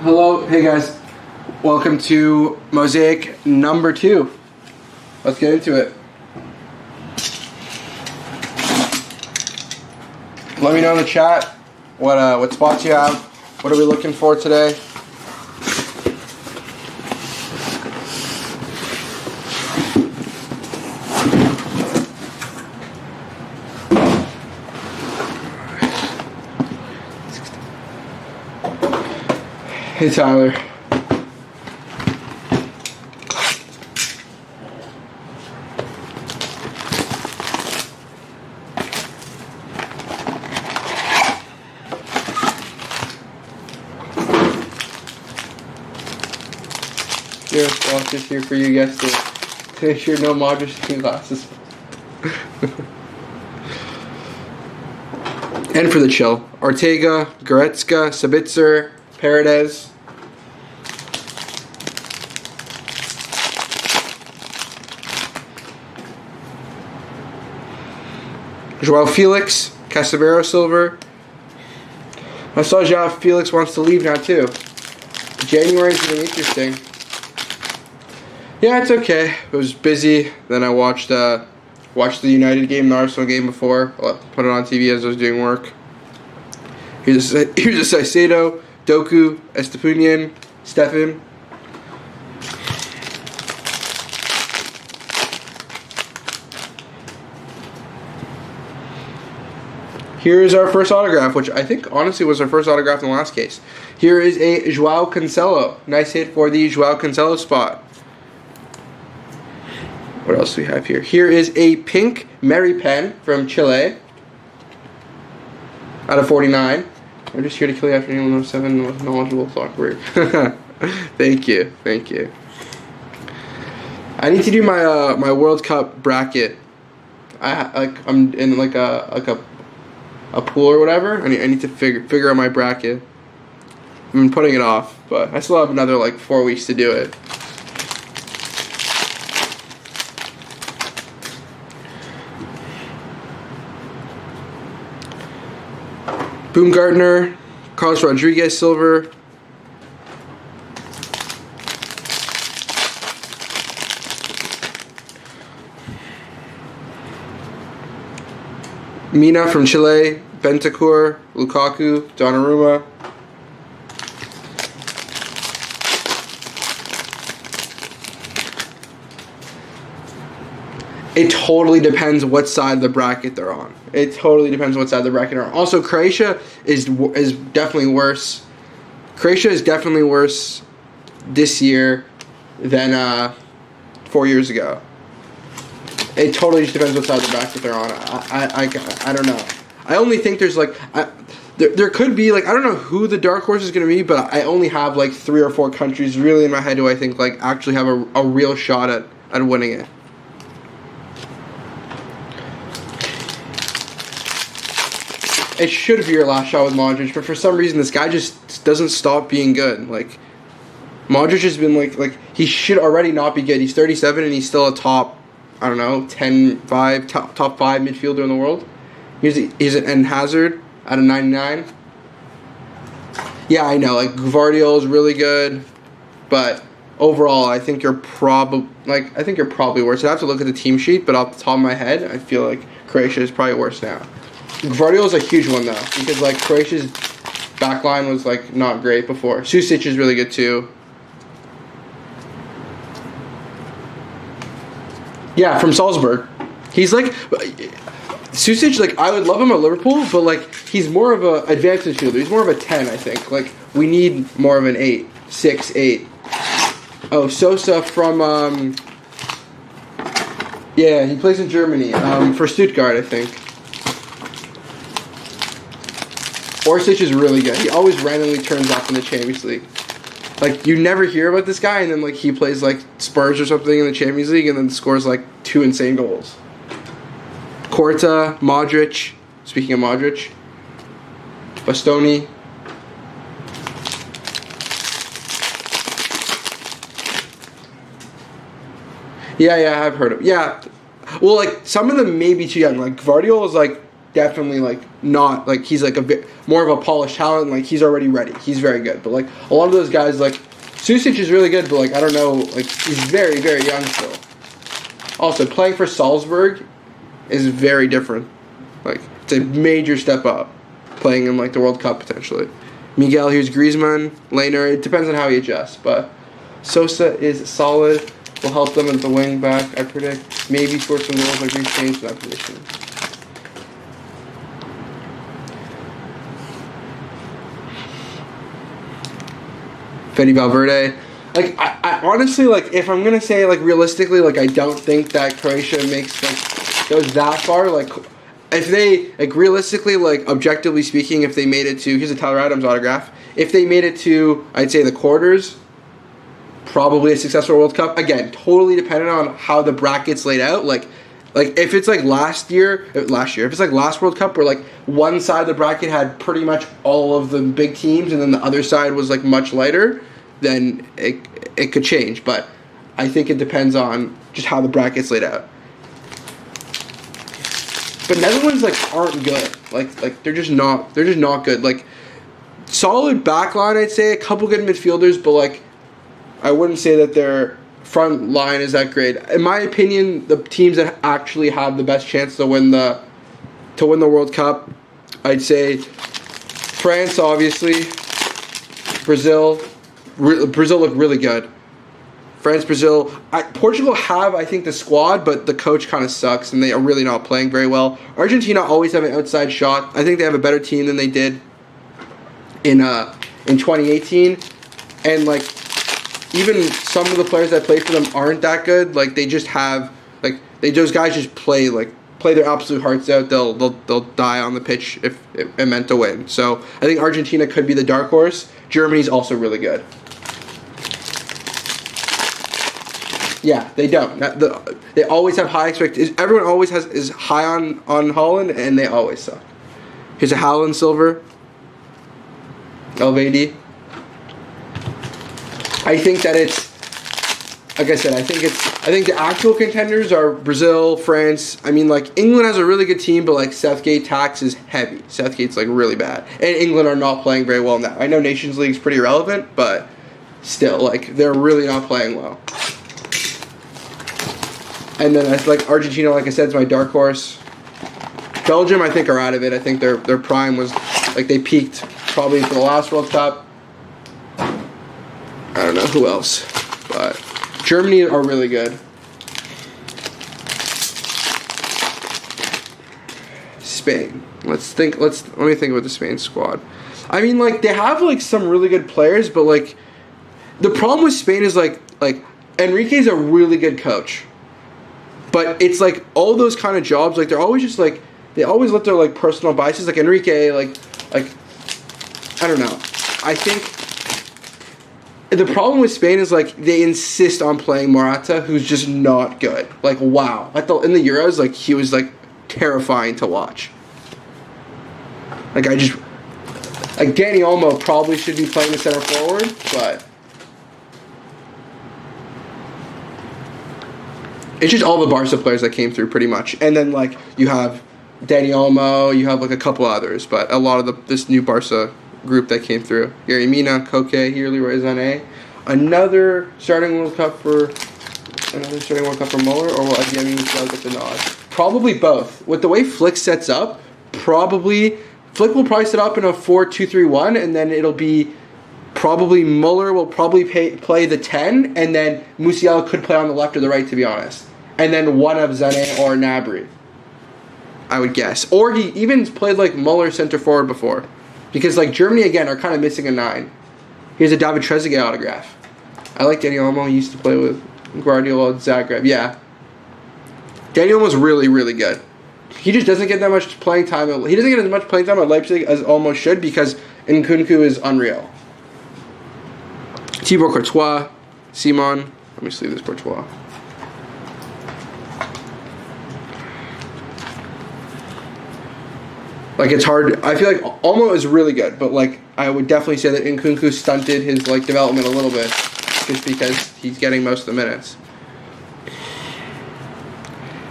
Hello, hey guys. Welcome to Mosaic number 2. Let's get into it. Let me know in the chat what spots you have. What are we looking for today? Hey Tyler. Here, well, just here for you guys to make sure no Modric in glasses. And for the chill, Ortega, Goretzka, Sabitzer, Paredes. Joao Felix, Casemiro silver. I saw Joao Felix wants to leave now too. January is going to be interesting. Yeah, it's okay. It was busy. Then I watched the United game, the Arsenal game before. I put it on TV as I was doing work. Here's a Saicedo, Doku, Estepunian, Stefan. Here is our first autograph, which I think honestly was our first autograph in the last case. Here is a Joao Cancelo. Nice hit for the Joao Cancelo spot. What else do we have here? Here is a pink Mary Pen from Chile. Out of 49. I'm just here to kill you after anyone knows 7 with knowledgeable clockwork. Thank you. Thank you. I need to do my my World Cup bracket. I'm in like a pool or whatever. I need to figure out my bracket. I've been putting it off, but I still have another like 4 weeks to do it. Baumgartner, Carlos Rodriguez silver. Mina from Chile, Bentancur, Lukaku, Donnarumma. It totally depends what side of the bracket they're on. It totally depends what side of the bracket they're on. Also, Croatia is definitely worse. Croatia is definitely worse this year than 4 years ago. It totally just depends what side of the bracket they're on. I don't know. I only think there's like there could be like I don't know who the dark horse is going to be, but I only have like 3 or 4 countries really in my head who I think like actually have a real shot at winning it. It should be your last shot with Modric, but for some reason this guy just doesn't stop being good. Like Modric has been like he should already not be good. He's 37 and he's still a top, I don't know, 10-5 top 5 midfielder in the world. He's an Hazard out of 99. Yeah, I know. Like Gvardiol is really good, but overall, I think you're probably worse. I have to look at the team sheet, but off the top of my head, I feel like Croatia is probably worse now. Gvardiol is a huge one though, because like Croatia's backline was like not great before. Susic is really good too. Yeah, from Salzburg. He's like Susic. Like I would love him at Liverpool, but like he's more of a advanced midfielder. He's more of a 10, I think. Like we need more of an 8, 6, 8. Oh, Sosa from yeah, he plays in Germany. For Stuttgart, I think. Orsic is really good. He always randomly turns up in the Champions League. Like, you never hear about this guy, and then, like, he plays, like, Spurs or something in the Champions League, and then scores, like, 2 insane goals. Korta, Modric. Speaking of Modric. Bastoni. Yeah, I've heard of. Yeah. Well, like, some of them may be too young. Like, Gvardiol is, like, definitely like not like he's like more of a polished talent. Like he's already ready. He's very good. But like a lot of those guys, like Susic is really good, but like I don't know, like he's very very young still. Also, playing for Salzburg is very different. Like it's a major step up playing in like the World Cup potentially. Miguel, here's Griezmann, Lehner. It depends on how he adjusts, but Sosa is solid. Will help them at the wing back, I predict. Maybe score some goals, like reach change to that position. Fede Valverde. Like, I honestly, like, if I'm going to say, like, realistically, like, I don't think that Croatia goes that far. Like, if they, like, realistically, like, objectively speaking, if they made it to, here's a Tyler Adams autograph. If they made it to, I'd say, the quarters, probably a successful World Cup. Again, totally dependent on how the bracket's laid out. Like if it's like last year, if it's like last World Cup where like one side of the bracket had pretty much all of the big teams and then the other side was like much lighter, then it could change. But I think it depends on just how the bracket's laid out. But Netherlands like aren't good. Like they're just not good. Like solid backline, I'd say, a couple good midfielders, but like I wouldn't say that their front line is that great. In my opinion, the teams that actually have the best chance to win the World Cup, I'd say France, obviously. Brazil. Brazil look really good. France, Brazil. Portugal have, I think, the squad, but the coach kind of sucks, and they are really not playing very well. Argentina always have an outside shot. I think they have a better team than they did in 2018, and like even some of the players that play for them aren't that good. Like they just have those guys just play their absolute hearts out. They'll die on the pitch if it meant to win. So I think Argentina could be the dark horse. Germany's also really good. Yeah, they don't. They always have high expectations. Everyone always is high on Holland, and they always suck. Here's a Haaland silver. Elvedi. I think that it's, like I said, I think the actual contenders are Brazil, France. I mean, like, England has a really good team, but, like, Southgate tax is heavy. Southgate's, like, really bad. And England are not playing very well now. I know Nations League's pretty relevant, but still, like, they're really not playing well. And then, like, Argentina, like I said, is my dark horse. Belgium, I think, are out of it. I think their prime was, like, they peaked probably for the last World Cup. I don't know who else, but Germany are really good. Spain. Let me think about the Spain squad. I mean, like, they have like some really good players, but like the problem with Spain is like Enrique's a really good coach. But it's like all those kind of jobs, like they're always just like they always let their like personal biases, like Enrique, like I don't know. I think the problem with Spain is, like, they insist on playing Morata, who's just not good. Like, wow. In the Euros, like, he was, like, terrifying to watch. Like, Dani Olmo probably should be playing the center forward, but it's just all the Barca players that came through, pretty much. And then, like, you have Dani Olmo, you have, like, a couple others, but a lot of this new Barca group that came through. Yerry Mina, Koke, here, Leroy Sané. Another starting World Cup for Muller, or will Adeyemi get the nod? Probably both. With the way Flick sets up, Flick will probably set up in a 4-2-3-1, and then it'll be probably Muller will probably play the 10, and then Musiala could play on the left or the right, to be honest. And then one of Sané or Gnabry, I would guess. Or he even played like Muller center forward before. Because, like, Germany, again, are kind of missing a 9. Here's a David Trezeguet autograph. I like Dani Olmo. He used to play with Guardiola at Zagreb. Yeah. Dani Olmo's really, really good. He just doesn't get that much playing time. He doesn't get as much playing time at Leipzig as Olmo should because Nkunku is unreal. Thibaut Courtois. Simon. Let me see this Courtois. Like, it's hard. I feel like Olmo is really good, but, like, I would definitely say that Nkunku stunted his, like, development a little bit just because he's getting most of the minutes.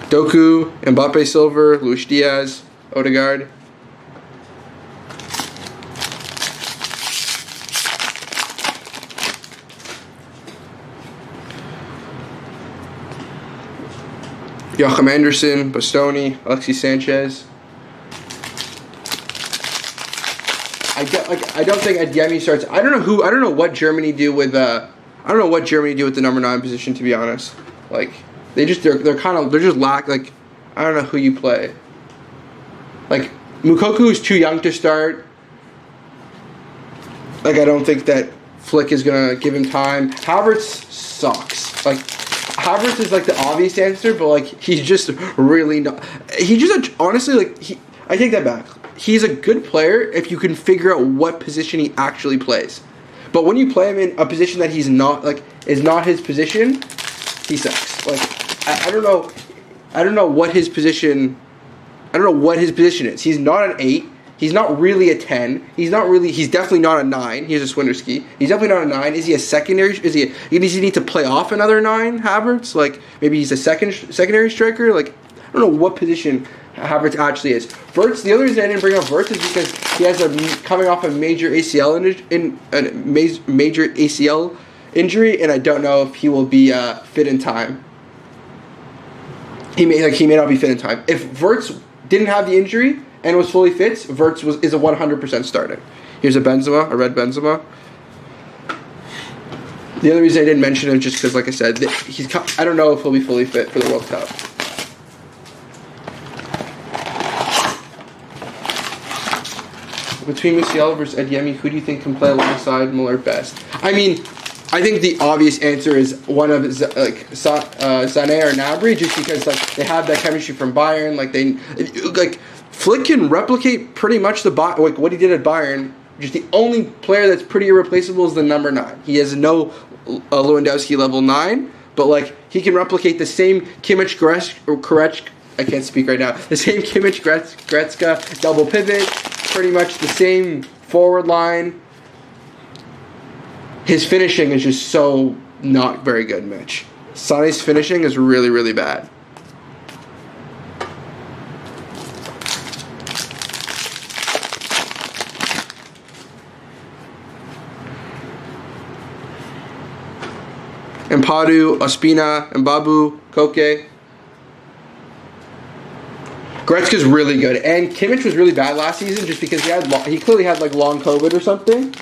Doku, Mbappe silver, Luis Diaz. Odegaard. Joachim Anderson, Bastoni, Alexis Sanchez. I don't think Adeyemi starts. I don't know what Germany do with the number 9 position, to be honest. Like they're just lack, like I don't know who you play. Like Mukoku is too young to start. Like I don't think that Flick is gonna give him time. Havertz sucks. Like Havertz is like the obvious answer, but like he's just really not. He just honestly like I take that back. He's a good player if you can figure out what position he actually plays. But when you play him in a position that he's not, like, is not his position, he sucks. Like, I don't know what his position is. He's not an 8. He's not really a 10. He's definitely not a 9. He has a swinter ski. He's definitely not a 9. Is he a secondary? Does he need to play off another 9, Havertz? Like, maybe he's a secondary striker? Like, I don't know what position Havertz actually is. Wirtz, the other reason I didn't bring up Wirtz is because he has coming off a major ACL major ACL injury, and I don't know if he will be fit in time. He may not be fit in time. If Wirtz didn't have the injury and was fully fit, Wirtz is a 100% starter. Here's a Benzema, a red Benzema. The other reason I didn't mention him just because, like I said, I don't know if he'll be fully fit for the World Cup. Between Musiala versus Adeyemi, who do you think can play alongside Muller best? I mean, I think the obvious answer is one of Sané or Gnabry, just because like they have that chemistry from Bayern. Like Flick can replicate pretty much like what he did at Bayern. Just the only player that's pretty irreplaceable is the number 9. He has no Lewandowski level 9, but like he can replicate the same Kimmich Goretzka. I can't speak right now. The same Kimmich Goretzka double pivot. Pretty much the same forward line. His finishing is just so not very good, Mitch. Sané's finishing is really, really bad. Mpadu, Ospina, Mbabu, Koke. Goretzka's really good, and Kimmich was really bad last season just because he clearly had like long COVID or something.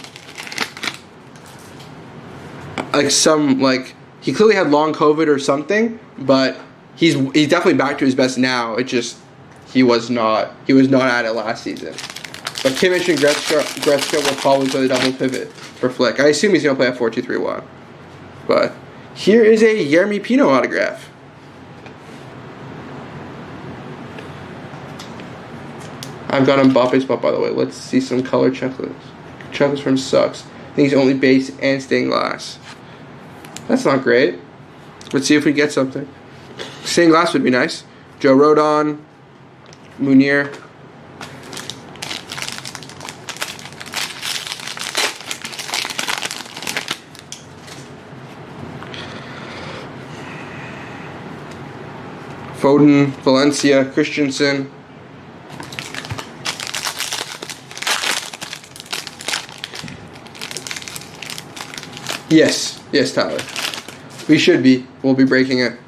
He clearly had long COVID or something, but he's definitely back to his best now. It just he was not at it last season. But Kimmich and Goretzka will probably play the double pivot for Flick. I assume he's gonna play a 4-2-3-1. But here is a Yeremy Pino autograph. I've got Mbappe's spot, by the way. Let's see some color checklists. Checklist from sucks. I think he's only base and stained glass. That's not great. Let's see if we get something. Stained glass would be nice. Joe Rodon, Munir. Foden, Valencia, Christensen. Yes, Tyler. We should be. We'll be breaking it.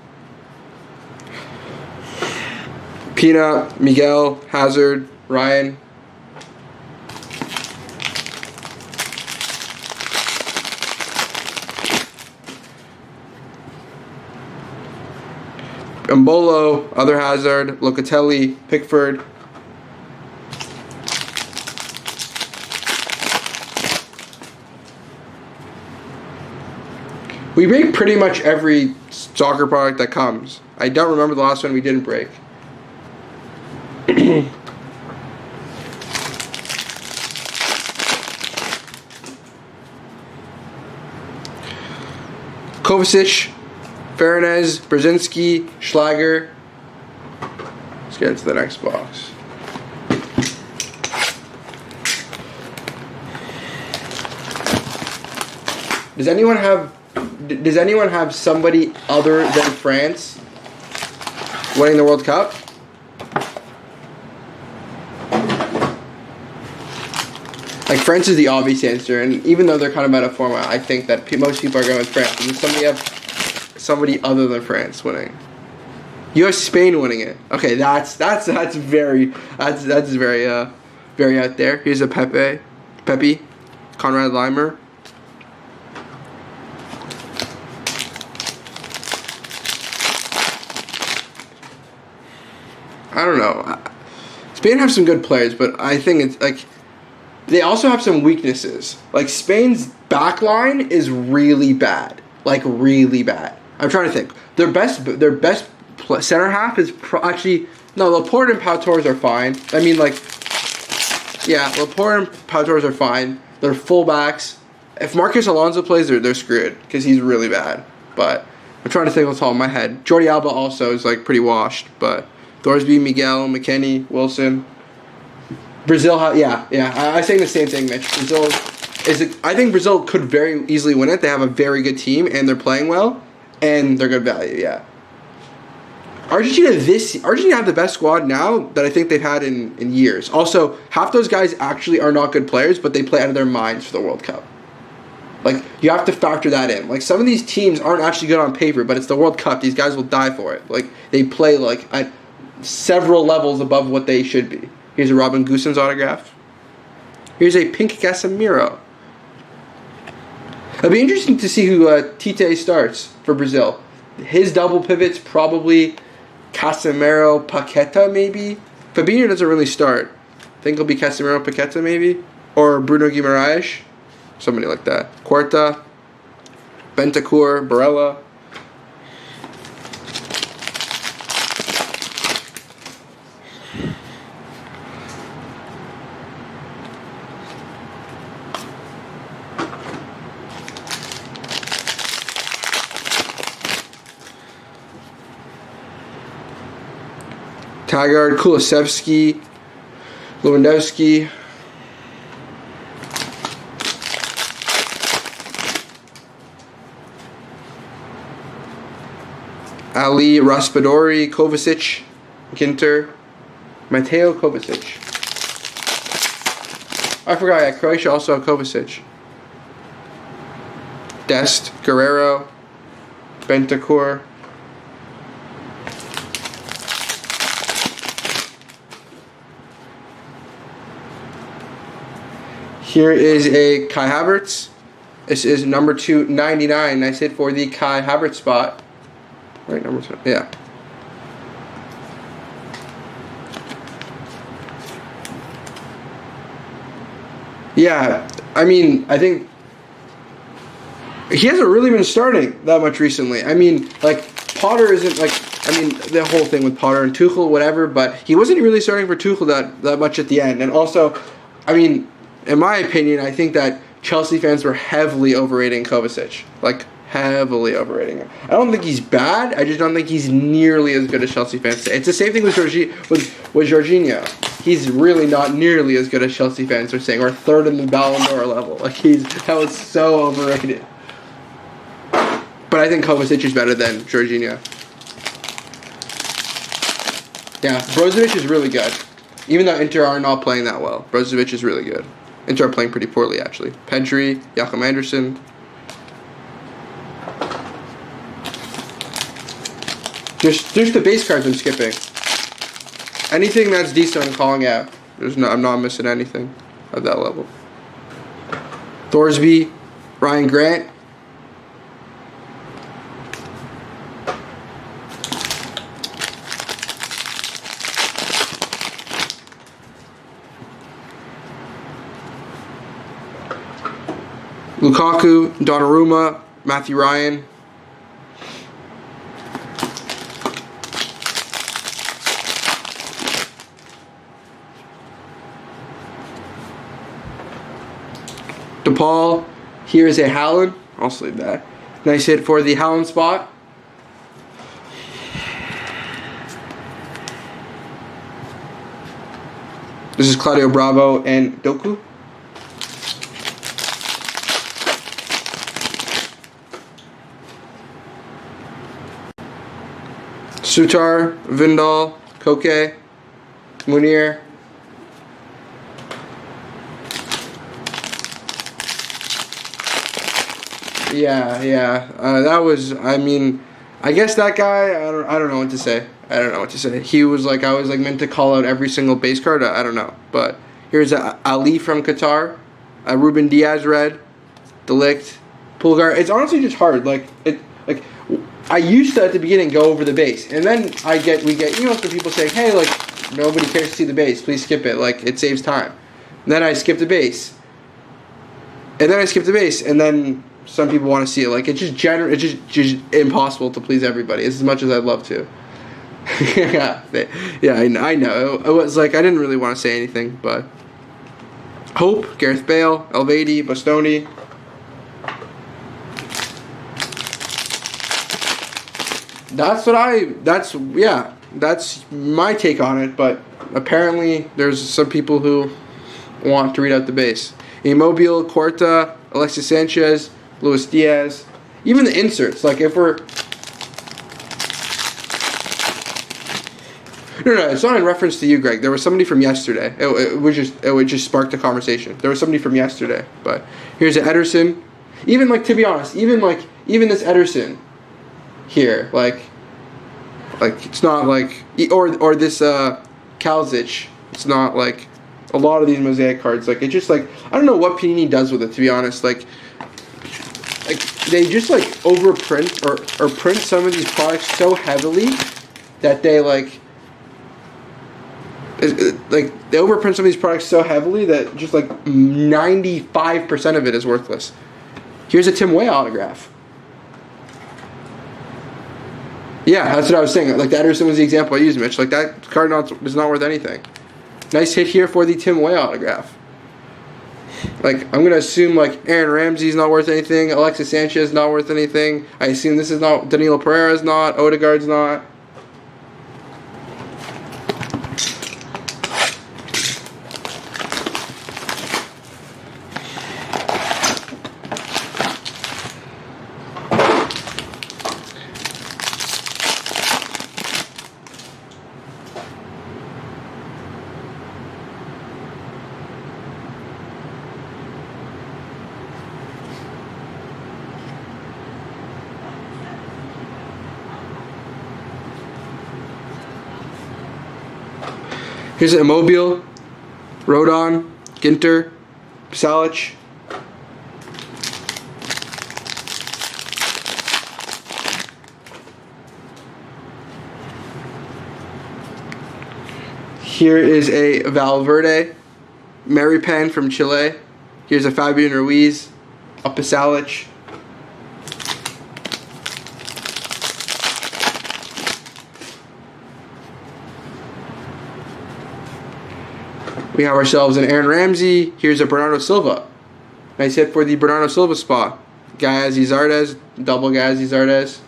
Pina, Miguel, Hazard, Ryan. Mbolo, other Hazard, Locatelli, Pickford. We break pretty much every soccer product that comes. I don't remember the last one we didn't break. Kovacic, Fernandez, Brzezinski, Schlager. Let's get into the next box. Does anyone have somebody other than France winning the World Cup? France is the obvious answer, and even though they're kind of out of form, I think that most people are going with France. Does somebody have somebody other than France winning? You have Spain winning it. Okay, that's very very out there. Here's a Pepe, Conrad Leimer. I don't know. Spain have some good players, but I think it's like they also have some weaknesses. Like Spain's back line is really bad, like really bad. I'm trying to think. Their best center half is actually no. Laporte and Pau Torres are fine. I mean, like, yeah, Laporte and Pau Torres are fine. They're fullbacks. If Marcus Alonso plays, they're screwed because he's really bad. But I'm trying to think what's all in my head. Jordi Alba also is like pretty washed, but Thorsby, Miguel, McKennie, Wilson. Brazil, I saying the same thing, Mitch. I think Brazil could very easily win it. They have a very good team and they're playing well, and they're good value. Yeah. Argentina have the best squad now that I think they've had in years. Also, half those guys actually are not good players, but they play out of their minds for the World Cup. Like, you have to factor that in. Like, some of these teams aren't actually good on paper, but it's the World Cup. These guys will die for it. Like, they play, like, at several levels above what they should be. Here's a Robin Gosens autograph. Here's a pink Casemiro. It'll be interesting to see who Tite starts for Brazil. His double pivot's probably Casemiro, Paqueta, maybe. Fabinho doesn't really start. I think it'll be Casemiro, Paqueta, maybe. Or Bruno Guimaraes. Somebody like that. Quarta, Bentancur, Barella. Taggart, Kulusevski, Lewandowski. Ali, Raspadori, Kovacic, Ginter, Mateo Kovacic. I forgot, yeah, Croatia also have Kovacic. Dest, Guerrero, Bentancur. Here is a Kai Havertz. This is number 299. Nice hit for the Kai Havertz spot. Right, number 2. Yeah. Yeah, I mean, I think he hasn't really been starting that much recently. I mean, like, Potter isn't, like, I mean, the whole thing with Potter and Tuchel, whatever, but he wasn't really starting for Tuchel that much at the end. And also, I mean, in my opinion, I think that Chelsea fans were heavily overrating Kovacic. Like, heavily overrating him. I don't think he's bad. I just don't think he's nearly as good as Chelsea fans say. It's the same thing with Jorginho. He's really not nearly as good as Chelsea fans are saying, or third in the Ballon d'Or level. Like, that was so overrated. But I think Kovacic is better than Jorginho. Yeah, Brozovic is really good. Even though Inter are not playing that well, Brozovic is really good. Inter are playing pretty poorly, actually. Pedri, Jakob Anderson. There's the base cards I'm skipping. Anything that's decent I'm calling out. I'm not missing anything at that level. Thorsby, Ryan Grant. Lukaku, Donnarumma, Matthew Ryan. DePaul. Here is a Haaland. I'll sleeve that. Nice hit for the Haaland spot. This is Claudio Bravo and Doku. Sutar, Vindal, Koke, Munir. Yeah. That was. I mean, I guess that guy. I don't know what to say. I don't know what to say. He was like, I was like meant to call out every single base card. I don't know. But here's Ali from Qatar, Ruben Diaz red, Delict, Pulgar. It's honestly just hard. Like I used to at the beginning go over the base, and then we get emails from people saying, hey, like nobody cares to see the base. Please skip it. Like it saves time. And then I skip the base. And then some people want to see it. Like it's just impossible to please everybody as much as I'd love to. I know. It was like I didn't really want to say anything, but Hope, Gareth Bale, Elvedi, Bastoni. That's my take on it, but apparently there's some people who want to read out the base. Immobile, Corta, Alexis Sanchez, Luis Diaz, even the inserts. Like if we're no, it's not in reference to you, Greg. There was somebody from yesterday. It would just spark the conversation. There was somebody from yesterday, but here's an Ederson. Even like to be honest, even this Ederson here, like it's not like or this Kalzic. It's not like a lot of these Mosaic cards. Like it's just like I don't know what Panini does with it, to be honest. Like they just like overprint or print some of these products so heavily that they like they overprint some of these products so heavily that just like 95% of it is worthless. Here's a Tim Way autograph. Yeah, that's what I was saying. Like, Ederson was the example I used, Mitch. Like, that card is not worth anything. Nice hit here for the Tim Way autograph. Like, I'm going to assume, like, Aaron Ramsey's not worth anything. Alexis Sanchez not worth anything. I assume this is not. Danilo Pereira's not. Odegaard's not. Here's an Immobile, Rodon, Ginter, Salic. Here is a Valverde, Maripen from Chile. Here's a Fabian Ruiz, a Pasalic. We have ourselves an Aaron Ramsey. Here's a Bernardo Silva. Nice hit for the Bernardo Silva spot. Gazzy Zardes, double Gazzy Zardes.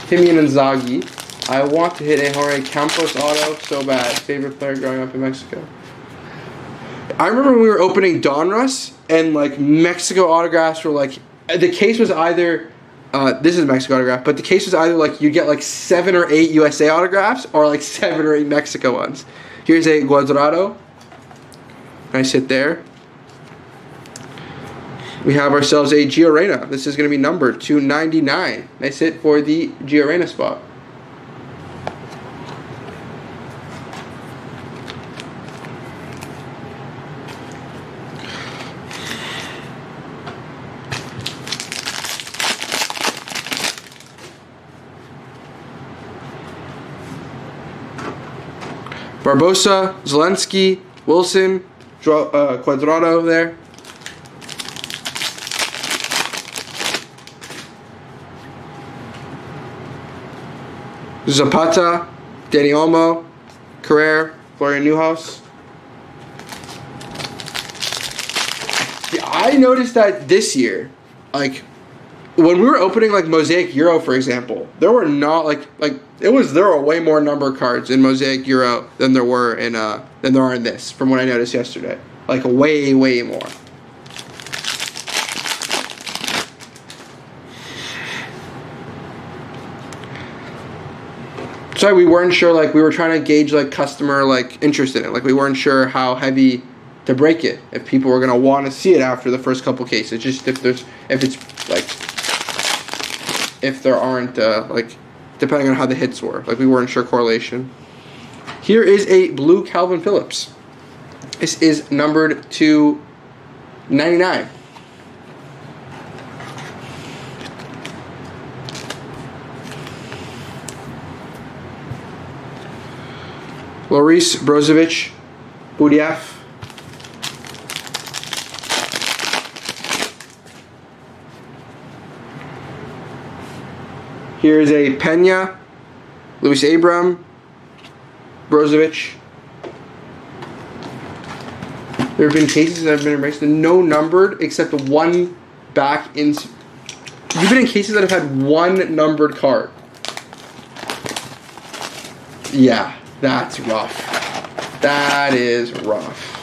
Timian Inzaghi. I want to hit a Jorge Campos auto so bad. Favorite player growing up in Mexico. I remember when we were opening Donruss and like Mexico autographs were like, the case was either, this is a Mexico autograph, but the case was either like you get like 7 or 8 USA autographs or like 7 or 8 Mexico ones. Here's a Guadrado. Nice hit there. We have ourselves a Gio Reyna. This is going to be numbered 299. Nice hit for the Gio Reyna spot. Barbosa, Zelensky, Wilson, Cuadrado there. Zapata, Dani Olmo, Carrere, Florian Neuhaus. Yeah, I noticed that this year, like when we were opening like Mosaic Euro, for example, there were not there were way more number cards in Mosaic Euro than there are in this, from what I noticed yesterday. Like way more. So we weren't sure, like we were trying to gauge like customer like interest in it. Like we weren't sure how heavy to break it. If people were gonna want to see it after the first couple cases, just if there aren't like, depending on how the hits were, like we weren't sure correlation. Here is a blue Calvin Phillips. This is numbered to 99. Loris Brozovic, Budiaf. Here's a Pena, Luis Abram, Brozovic. There have been cases that have been erased, no numbered except one back in. You've been in cases that have had one numbered card. Yeah, that's rough. That is rough.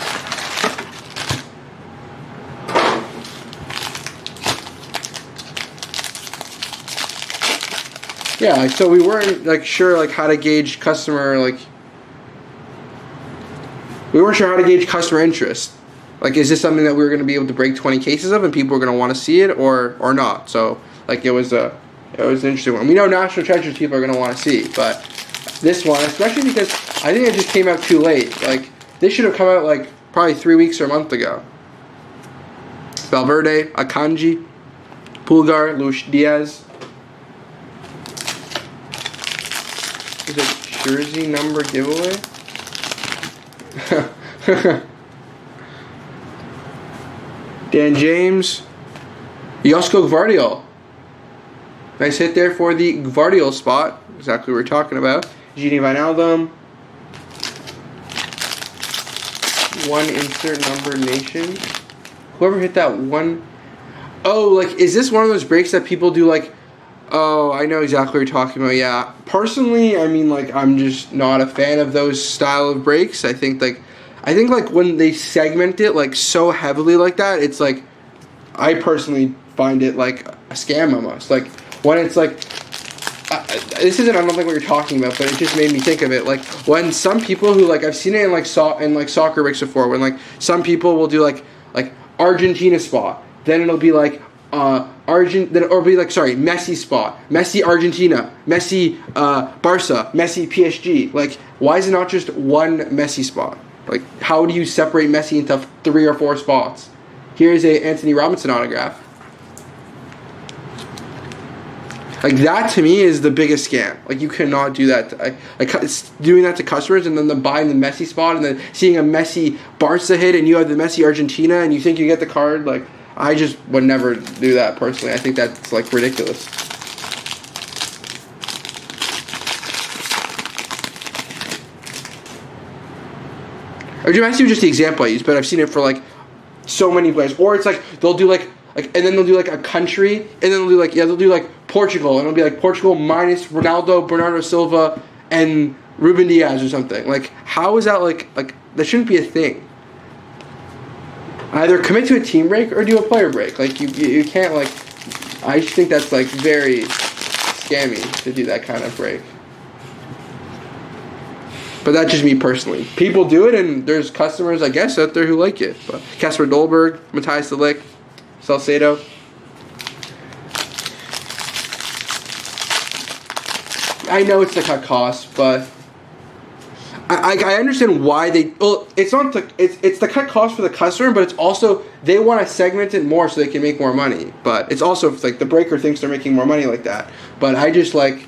Yeah, so we weren't like sure like how to gauge customer we weren't sure how to gauge customer interest. Like, is this something that we were going to be able to break 20 cases of and people were going to want to see it or not? So like it was an interesting one. We know National Treasures people are going to want to see, but this one, especially because I think it just came out too late. Like this should have come out like probably 3 weeks or a month ago. Valverde, Akanji, Pulgar, Luis Diaz. Is it jersey number giveaway? Dan James. Josko Gvardiol. Nice hit there for the Gvardiol spot. Exactly what we're talking about. Gini Wijnaldum. One insert number nation. Whoever hit that one. Oh, like, is this one of those breaks that people do like, oh, I know exactly what you're talking about. Yeah. Personally, I mean, like, I'm just not a fan of those style of breaks. I think when they segment it, like, so heavily like that, it's, like, I personally find it, like, a scam almost. Like, when it's, like, this isn't, I don't think what you're talking about, but it just made me think of it. Like, when some people who, like, I've seen it in, like, soccer breaks before, when, like, some people will do, like Argentina spot. Then it'll be, like, Messi spot, Messi Argentina, Messi Barca, Messi PSG. Like, why is it not just one Messi spot? Like, how do you separate Messi into 3 or 4 spots? Here's a Anthony Robinson autograph. Like, that to me is the biggest scam. Like, you cannot do that. It's doing that to customers and then them buying the Messi spot and then seeing a Messi Barca hit and you have the Messi Argentina and you think you get the card. Like, I just would never do that personally. I think that's, like, ridiculous. Messi was just the example I used, but I've seen it for, like, so many players. Or it's, like, they'll do, and then they'll do, like, a country, and then they'll do, like, Portugal, and it'll be, like, Portugal minus Ronaldo, Bernardo Silva, and Ruben Diaz or something. Like, how is that, like, that shouldn't be a thing. Either commit to a team break or do a player break. Like, you can't, like, I just think that's, like, very scammy to do that kind of break. But that's just me personally. People do it, and there's customers, I guess, out there who like it. But Kasper Dolberg, Matthias de Ligt, Salcedo. I know it's the cut cost, but I understand why they. Well, it's not it's the cut cost for the customer, but it's also they want to segment it more so they can make more money. But it's also like the breaker thinks they're making more money like that. But I just like.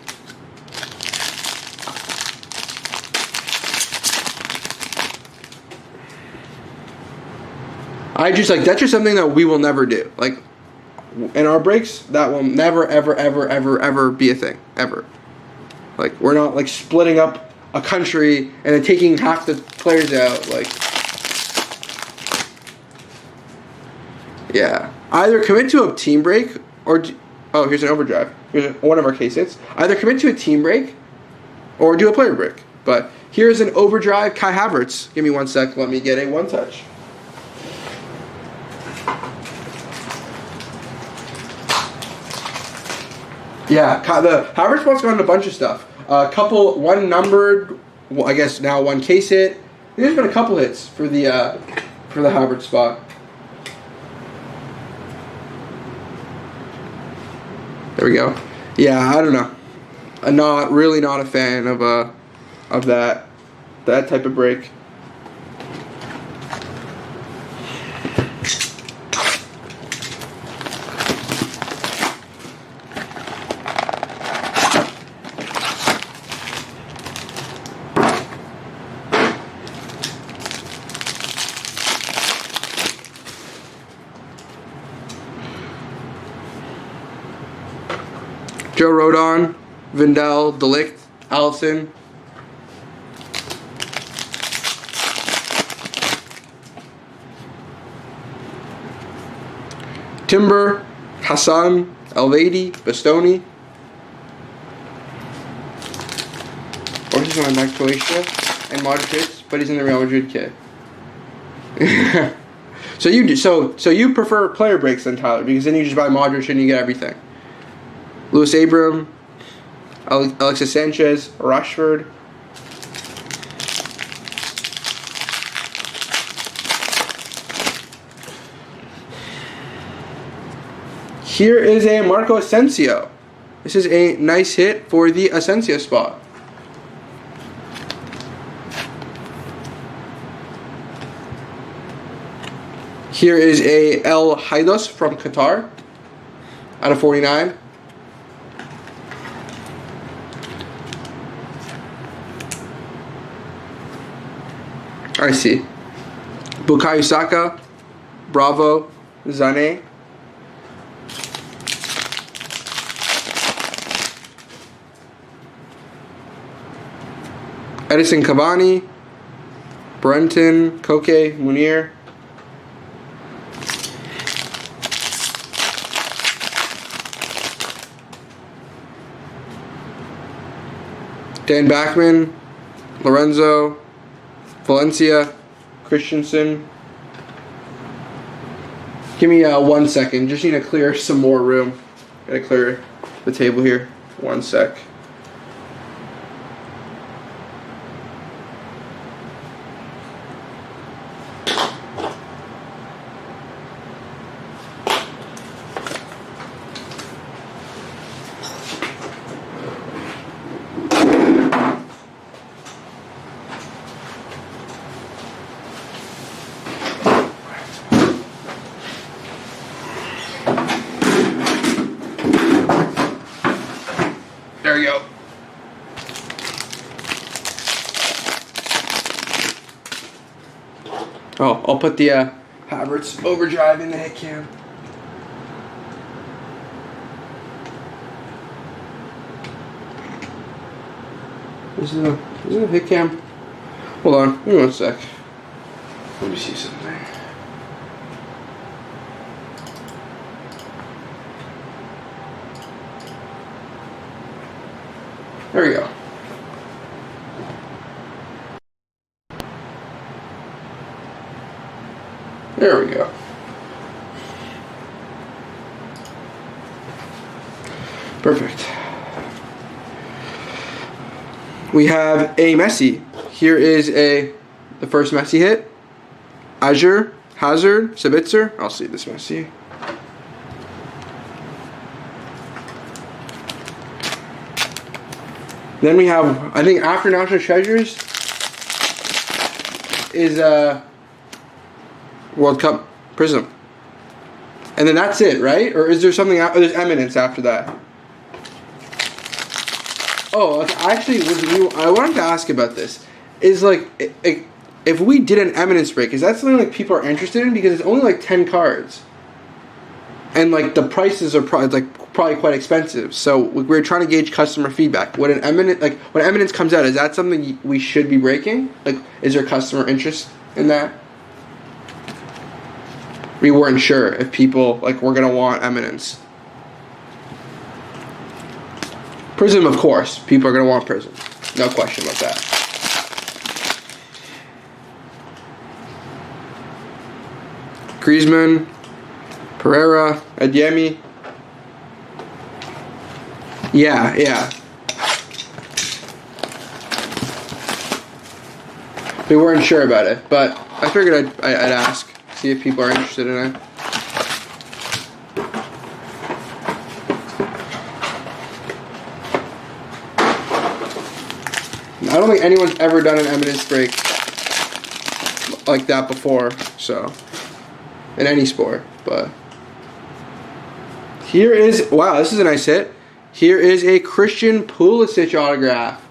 That's just something that we will never do. Like, in our breaks, that will never, ever, ever, ever, ever be a thing. Ever. Like, we're not, like, splitting up a country and then taking half the players out. Like, yeah. Either commit to a team break or... Oh, here's an overdrive. Here's one of our case hits. Either commit to a team break or do a player break. But here's an overdrive Kai Havertz. Give me 1 sec. Let me get a one-touch. Yeah, the Havertz spot's gone to a bunch of stuff. One numbered, well, I guess now one case hit. There's been a couple hits for the for the Havertz spot. There we go. Yeah, I don't know. I'm really not a fan of that type of break. Joe Rodon, Vindel, Delict, Allison. Timber, Hassan, Elvedi, Bastoni. Or he's on Mike Croatia and Modric, but he's in the Real Madrid kit. So you prefer player breaks than Tyler, because then you just buy Modric and you get everything. Louis Abram, Alexis Sanchez, Rashford. Here is a Marco Asensio. This is a nice hit for the Asensio spot. Here is a El Haidos from Qatar out of 49. I see. Bukayo Saka, Bravo, Zane. Edison Cavani, Brenton, Koke, Munir. Dan Backman, Lorenzo, Valencia, Christensen. Give me 1 second. Just need to clear some more room. Gotta clear the table here. 1 sec. There we go. Oh, I'll put the Havertz overdrive in the hit cam. Is it a hit cam? Hold on, give me 1 sec. Let me see something. There we go. There we go. Perfect. We have a Messi. Here is the first Messi hit. Azure, Hazard, Sabitzer. I'll see this Messi. Then we have, I think after National Treasures is World Cup Prism. And then that's it, right? Or is there something after? There's Eminence after that. Oh, actually, I wanted to ask about this. Is like, if we did an Eminence break, is that something like people are interested in? Because it's only like 10 cards. And like the prices are probably quite expensive. So we're trying to gauge customer feedback. When Eminence comes out, is that something we should be breaking? Like, is there customer interest in that? We weren't sure if people were gonna want Eminence. Prism, of course, people are gonna want Prism. No question about that. Griezmann, Pereira, Adeyemi. Yeah. We weren't sure about it, but I figured I'd ask, see if people are interested in it. I don't think anyone's ever done an eminence break like that before, so, in any sport, but here is, wow, this is a nice hit. Here is a Christian Pulisic autograph.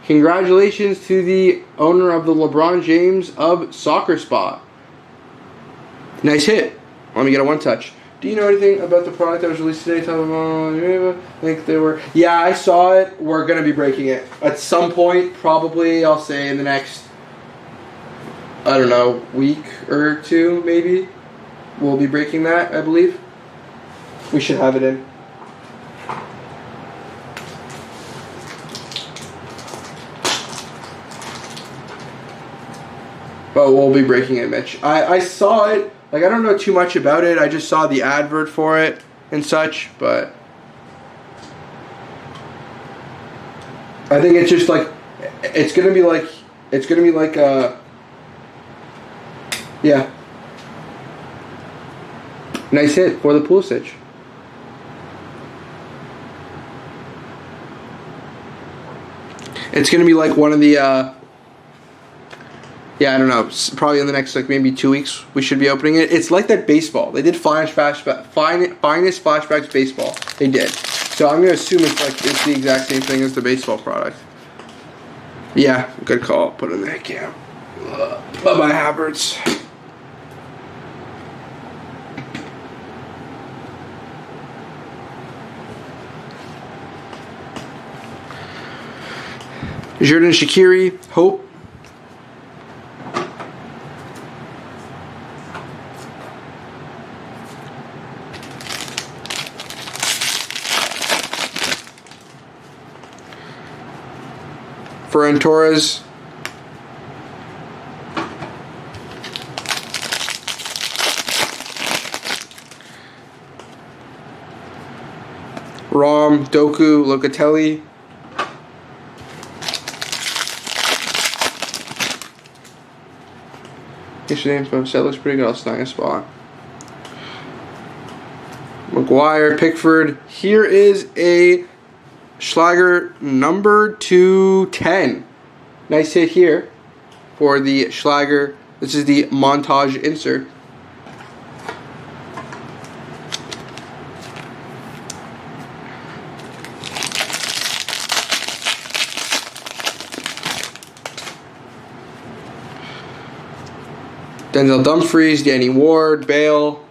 Congratulations to the owner of the LeBron James of Soccer Spot. Nice hit. Let me get a one touch. Do you know anything about the product that was released today? I think they were. Yeah, I saw it. We're going to be breaking it. At some point, probably, I'll say in the next, I don't know, week or two, maybe. We'll be breaking that, I believe. We should have it in. But we'll be breaking it, Mitch. I saw it. Like, I don't know too much about it. I just saw the advert for it and such, but I think it's just like, it's gonna be like yeah. Nice hit for the Pulisic. It's gonna be like one of the yeah, I don't know. Probably in the next, like, maybe 2 weeks, we should be opening it. It's like that baseball. They did finest flashbacks baseball. They did. So I'm gonna assume it's the exact same thing as the baseball product. Yeah, good call. Put it in the account. Bye-bye, Havertz. Jordan Shaqiri, Hope. Ferran Torres. Rom, Doku, Locatelli. Yesterday's info set looks pretty good. I'll snag a spot. Maguire, Pickford. Here is a Schlager number 210. Nice hit here for the Schlager. This is the montage insert. Denzel Dumfries, Danny Ward, Bale.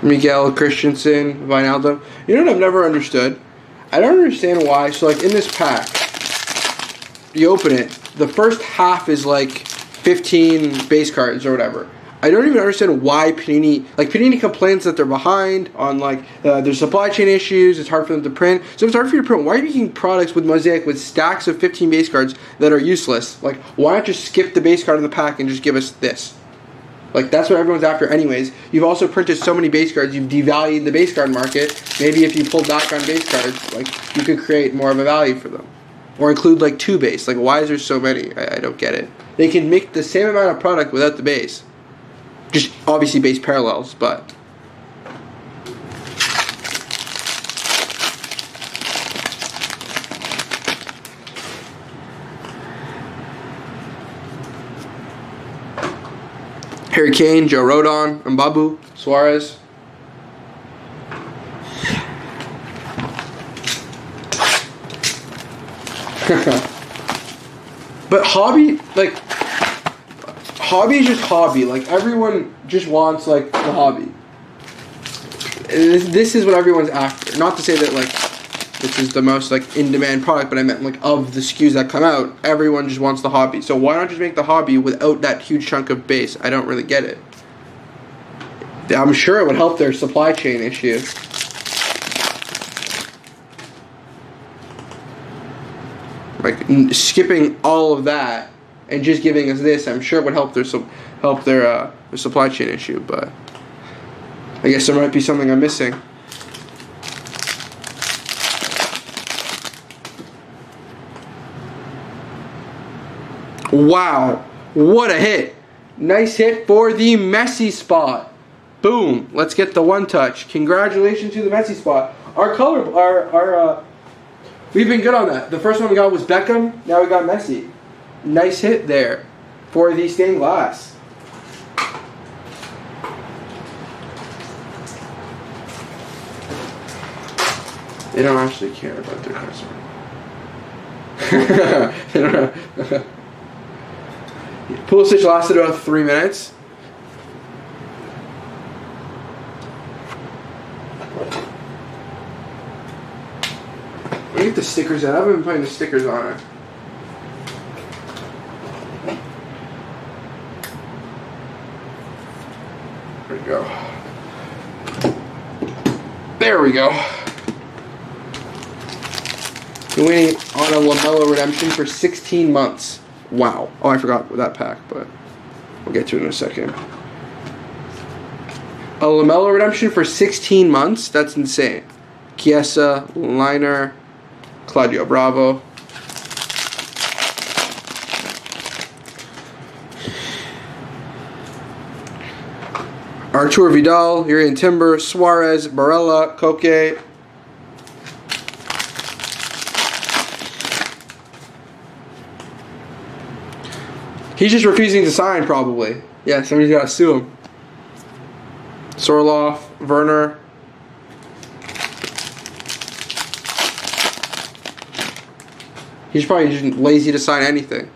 Miguel Christensen, Wijnaldum. You know what I've never understood? I don't understand why. So, like, in this pack, you open it, the first half is like 15 base cards or whatever. I don't even understand why Panini complains that they're behind on, like, there's supply chain issues, it's hard for them to print. So if it's hard for you to print, why are you making products with Mosaic with stacks of 15 base cards that are useless? Like, why not just skip the base card in the pack and just give us this? Like, that's what everyone's after anyways. You've also printed so many base cards, you've devalued the base card market. Maybe if you pulled back on base cards, like, you could create more of a value for them. Or include, like, 2 base. Like, why is there so many? I don't get it. They can make the same amount of product without the base. Just, obviously, base parallels, but... Harry Kane, Joe Rodon, Mbabu, Suarez. But hobby is just hobby. Like, everyone just wants, like, the hobby. This is what everyone's after. Not to say that, like, this is the most, like, in-demand product, but I meant, like, of the SKUs that come out, everyone just wants the hobby. So why not just make the hobby without that huge chunk of base? I don't really get it. I'm sure it would help their supply chain issue. Like, skipping all of that and just giving us this, I'm sure would help their supply chain issue. But I guess there might be something I'm missing. Wow, what a hit! Nice hit for the Messi spot. Boom! Let's get the one touch. Congratulations to the Messi spot. We've been good on that. The first one we got was Beckham. Now we got Messi. Nice hit there for the stained glass. They don't actually care about their customer. They don't. Pulisic lasted about 3 minutes. Let me get the stickers out. I haven't been putting the stickers on it. There we go. There we go. Been waiting on a LaMelo redemption for 16 months. Wow. Oh, I forgot that pack, but we'll get to it in a second. A LaMelo redemption for 16 months? That's insane. Chiesa, Liner, Claudio Bravo. Artur Vidal, Urian Timber, Suarez, Barella, Koke. He's just refusing to sign, probably. Yeah, somebody's got to sue him. Sorloff, Werner. He's probably just lazy to sign anything.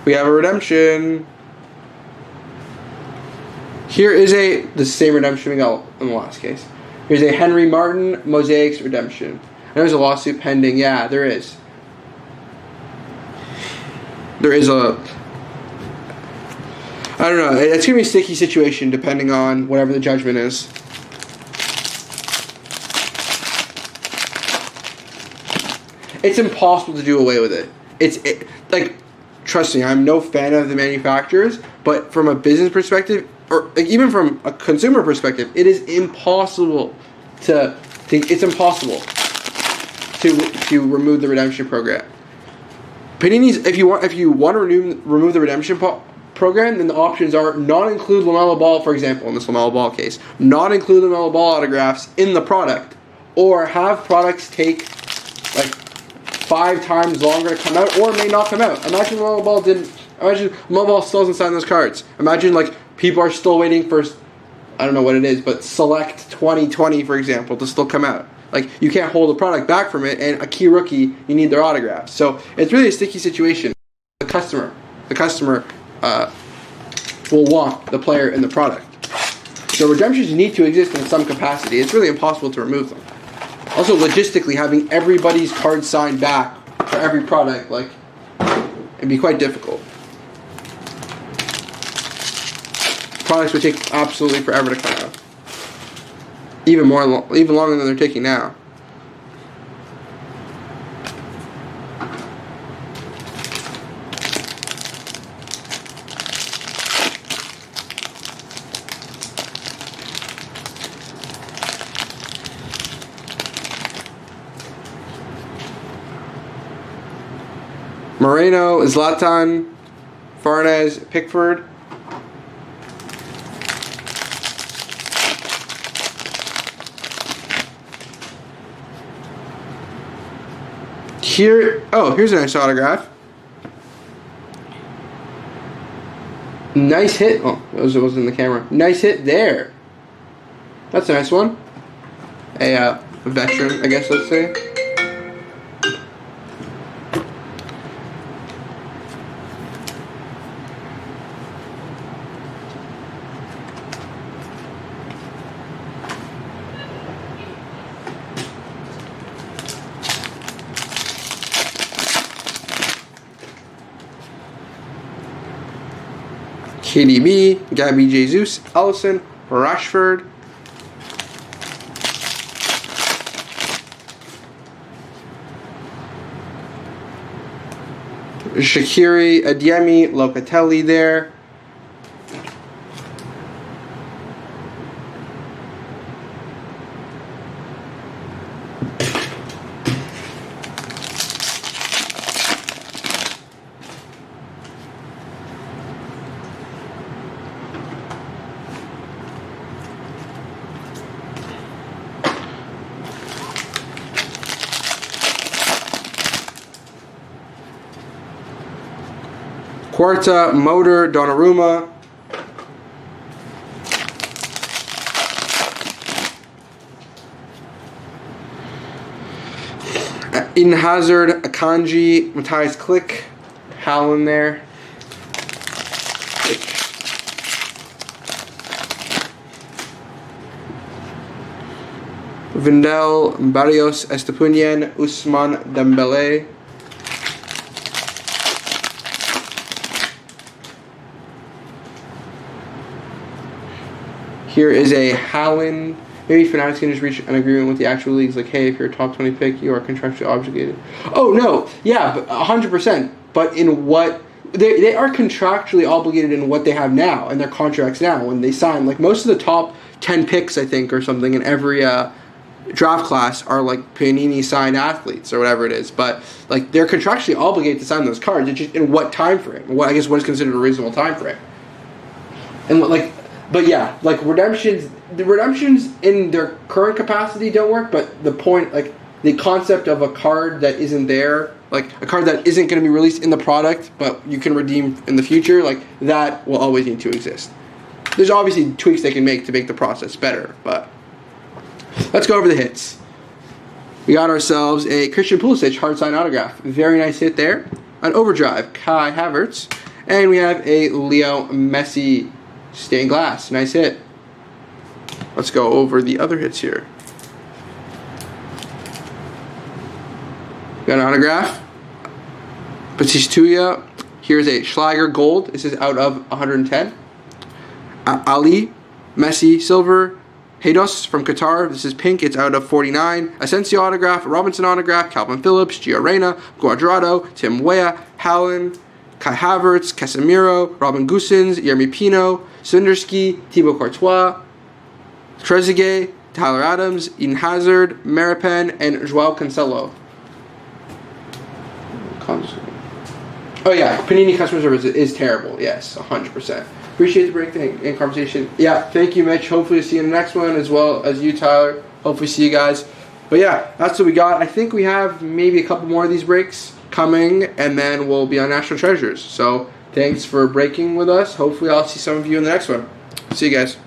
We have a redemption. Here is the same redemption we got in the last case. Here's a Henry Martin Mosaics redemption. And there's a lawsuit pending. Yeah, there is. There is a... I don't know. It's going to be a sticky situation depending on whatever the judgment is. It's impossible to do away with it. Like, trust me, I'm no fan of the manufacturers, but from a business perspective, or like even from a consumer perspective, it is impossible to remove the redemption program. Panini's, if you want to remove the redemption program, then the options are not include LaMelo Ball, for example, in this LaMelo Ball case, not include LaMelo Ball autographs in the product, or have products take like 5 times longer to come out, or may not come out. Imagine LaMelo Ball still hasn't signed those cards. Imagine like people are still waiting for, I don't know what it is, but Select 2020, for example, to still come out. Like, you can't hold a product back from it, and a key rookie, you need their autographs. So it's really a sticky situation. The customer will want the player in the product. So redemptions need to exist in some capacity. It's really impossible to remove them. Also, logistically, having everybody's card signed back for every product, like, it'd be quite difficult. Products would take absolutely forever to come out. Even longer than they're taking now. Moreno, Zlatan, Farnaz, Pickford. Here's a nice autograph. Nice hit. Oh, it wasn't in the camera. Nice hit there. That's a nice one. A veteran, I guess, let's say. KDB, Gabby Jesus, Ellison, Rashford. Shaqiri, Adiemi, Locatelli there. Quarta, Motor, Donnarumma. Eden Hazard, Akanji, Matthias Klick, Haaland there. Vindel, Barrios, Estepunian, Ousmane Dembele. Here is a Haaland. Maybe Fanatics can just reach an agreement with the actual leagues, like, hey, if you're a top 20 pick, you are contractually obligated. Oh, no. Yeah, but 100%. But in what... They are contractually obligated in what they have now, in their contracts now, when they sign. Like, most of the top 10 picks, I think, or something, in every draft class are, like, Panini signed athletes, or whatever it is. But, like, they're contractually obligated to sign those cards. It's just in what time frame? What is considered a reasonable time frame. And, like... But yeah, like the redemptions in their current capacity don't work, but the point, like the concept of a card that isn't there, like a card that isn't going to be released in the product, but you can redeem in the future, like that will always need to exist. There's obviously tweaks they can make to make the process better, but let's go over the hits. We got ourselves a Christian Pulisic hard sign autograph. Very nice hit there. An overdrive, Kai Havertz. And we have a Leo Messi stained glass. Nice hit. Let's go over the other hits here. Got an autograph. Batistuta. Here's a Schlager gold. This is out of 110. Ali. Messi silver. Heidos from Qatar. This is pink. It's out of 49. Asensio autograph. Robinson autograph. Calvin Phillips. Gio Reyna. Cuadrado. Tim Weah. Haaland. Kai Havertz, Casemiro, Robin Gosens, Yeremy Pino, Sunderski, Thibaut Courtois, Trezeguet, Tyler Adams, Eden Hazard, Maripen, and Joao Cancelo. Oh yeah, Panini customer service is terrible. Yes, 100%. Appreciate the break and conversation. Yeah, thank you, Mitch. Hopefully see you in the next one, as well as you, Tyler. Hopefully see you guys. But yeah, that's what we got. I think we have maybe a couple more of these breaks coming, and then we'll be on National Treasures. So thanks for breaking with us. Hopefully I'll see some of you in the next one. See you guys.